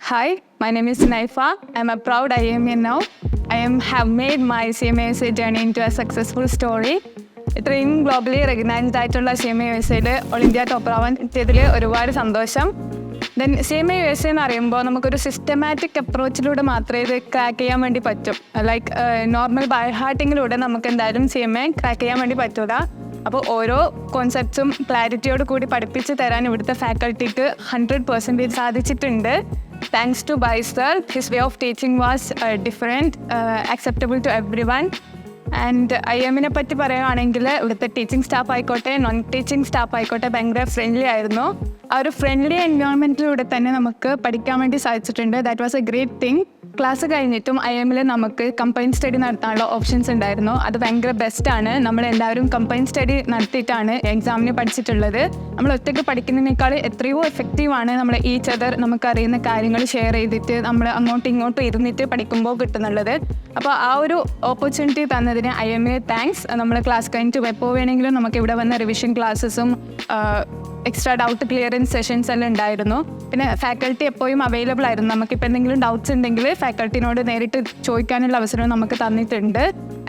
Hi, my name is Naifa. I'm a proud IAMian now. Have made my CMA journey into a successful story. ഇത്രയും globally recognised ആയിട്ടുള്ള CMA all India topper ആവാൻ പറ്റിയതിൽ ഒരുപാട് സന്തോഷം. Then CMA എന്ന് പറയുമ്പോൾ നമുക്കൊരു സിസ്റ്റമാറ്റിക് അപ്രോച്ചിലൂടെ മാത്രമേ ഇത് ക്രാക്ക് ചെയ്യാൻ വേണ്ടി പറ്റും. ലൈക്ക് നോർമൽ ബൈ ഹാർട്ടിങ്ങിലൂടെ നമുക്ക് എന്തായാലും CMA ക്രാക്ക് ചെയ്യാൻ വേണ്ടി പറ്റില്ല. അപ്പോൾ ഓരോ കോൺസെപ്റ്റ്സും ക്ലാരിറ്റിയോട് കൂടി പഠിപ്പിച്ച് തരാൻ ഇവിടുത്തെ ഫാക്കൽറ്റിക്ക് 100% സാധിച്ചിട്ടുണ്ട്. Thanks to Bai sir, his way of teaching was different, acceptable to everyone. And IAMനെ പറ്റി പറയുകയാണെങ്കിൽ ഇവിടുത്തെ ടീച്ചിങ് സ്റ്റാഫ് ആയിക്കോട്ടെ നോൺ ടീച്ചിങ് സ്റ്റാഫ് ആയിക്കോട്ടെ ഭയങ്കര ഫ്രണ്ട്ലി ആയിരുന്നു. ആ ഒരു ഫ്രണ്ട്ലി എൻവയോൺമെൻറ്റിലൂടെ തന്നെ നമുക്ക് പഠിക്കാൻ വേണ്ടി സാധിച്ചിട്ടുണ്ട്. That was A great thing. Class കഴിഞ്ഞിട്ടും IAMൽ നമുക്ക് കമ്പൈൻ സ്റ്റഡി നടത്താനുള്ള ഓപ്ഷൻസ് ഉണ്ടായിരുന്നു. അത് ഭയങ്കര ബെസ്റ്റാണ്. നമ്മളെല്ലാവരും കമ്പൈൻ സ്റ്റഡി നടത്തിയിട്ടാണ് എക്സാമിന് പഠിച്ചിട്ടുള്ളത്. നമ്മൾ ഒറ്റയ്ക്ക് പഠിക്കുന്നതിനേക്കാൾ എത്രയോ എഫക്റ്റീവാണ് നമ്മൾ ഈച്ച് അതർ നമുക്കറിയുന്ന കാര്യങ്ങൾ ഷെയർ ചെയ്തിട്ട് നമ്മൾ അങ്ങോട്ടും ഇങ്ങോട്ടും ഇരുന്നിട്ട് പഠിക്കുമ്പോൾ കിട്ടുന്നുള്ളത്. അപ്പോൾ ആ ഒരു ഓപ്പർച്യൂണിറ്റി തന്നതിന് IAMന് താങ്ക്സ്. നമ്മൾ ക്ലാസ് കഴിഞ്ഞിട്ട് എപ്പോൾ വേണമെങ്കിലും നമുക്ക് ഇവിടെ വന്ന റിവിഷൻ ക്ലാസ്സസും എക്സ്ട്രാ ഡൗട്ട് ക്ലിയറൻസ് സെഷൻസ് എല്ലാം ഉണ്ടായിരുന്നു. പിന്നെ ഫാക്കൽറ്റി എപ്പോഴും അവൈലബിൾ ആയിരുന്നു. നമുക്കിപ്പോൾ എന്തെങ്കിലും ഡൗട്ട്സ് ഉണ്ടെങ്കിൽ ഫാക്കൽറ്റിനോട് നേരിട്ട് ചോദിക്കാനുള്ള അവസരം നമുക്ക് തന്നിട്ടുണ്ട്.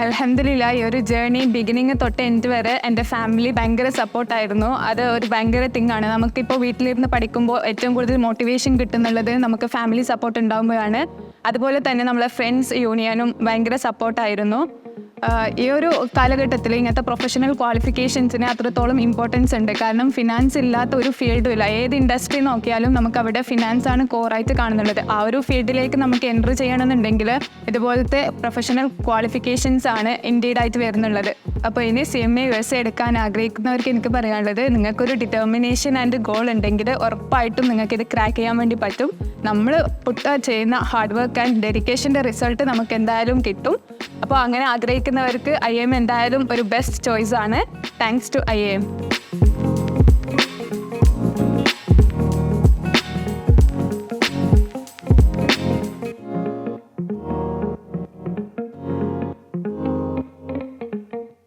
അൽഹംദുലില്ലാ ഈ ഒരു ജേർണി ബിഗിനിങ് തൊട്ട് എൻഡ് വരെ എൻ്റെ ഫാമിലി ഭയങ്കര സപ്പോർട്ടായിരുന്നു. അത് ഒരു ഭയങ്കര തിങ്ങാണ്. നമുക്കിപ്പോൾ വീട്ടിലിരുന്ന് പഠിക്കുമ്പോൾ ഏറ്റവും കൂടുതൽ മോട്ടിവേഷൻ കിട്ടുന്നുള്ളത് നമുക്ക് ഫാമിലി സപ്പോർട്ട് ഉണ്ടാകുമ്പോഴാണ്. അതുപോലെ തന്നെ നമ്മളെ ഫ്രണ്ട്സ് യൂണിയനും ഭയങ്കര സപ്പോർട്ടായിരുന്നു. ഈ ഒരു കാലഘട്ടത്തിൽ ഇങ്ങനത്തെ പ്രൊഫഷണൽ ക്വാളിഫിക്കേഷൻസിന് അത്രത്തോളം ഇമ്പോർട്ടൻസ് ഉണ്ട്. കാരണം ഫിനാൻസ് ഇല്ലാത്ത ഒരു ഫീൽഡും ഇല്ല. ഏത് ഇൻഡസ്ട്രി നോക്കിയാലും നമുക്ക് അവിടെ ഫിനാൻസാണ് കോറായിട്ട് കാണുന്നുള്ളത്. ആ ഒരു ഫീൽഡിലേക്ക് നമുക്ക് എൻട്രി ചെയ്യണമെന്നുണ്ടെങ്കിൽ ഇതുപോലത്തെ പ്രൊഫഷണൽ ക്വാളിഫിക്കേഷൻസ് ആണ് ഇൻഡീഡായിട്ട് വരുന്നുള്ളത്. അപ്പോൾ ഇനി CMA USA എടുക്കാൻ ആഗ്രഹിക്കുന്നവർക്ക് എനിക്ക് പറയാനുള്ളത്, നിങ്ങൾക്കൊരു ഡിറ്റർമിനേഷൻ ആൻഡ് ഗോൾ ഉണ്ടെങ്കിൽ ഉറപ്പായിട്ടും നിങ്ങൾക്കിത് ക്രാക്ക് ചെയ്യാൻ വേണ്ടി പറ്റും. നമ്മൾ ചെയ്യുന്ന ഹാർഡ് വർക്ക് ആൻഡ് ഡെഡിക്കേഷൻ്റെ റിസൾട്ട് നമുക്ക് എന്തായാലും കിട്ടും. അപ്പോൾ അങ്ങനെ ആഗ്രഹിക്കുന്നവർക്ക് IAM എന്തായാലും ഒരു ബെസ്റ്റ് ചോയ്സ് ആണ്. Thanks to IAM.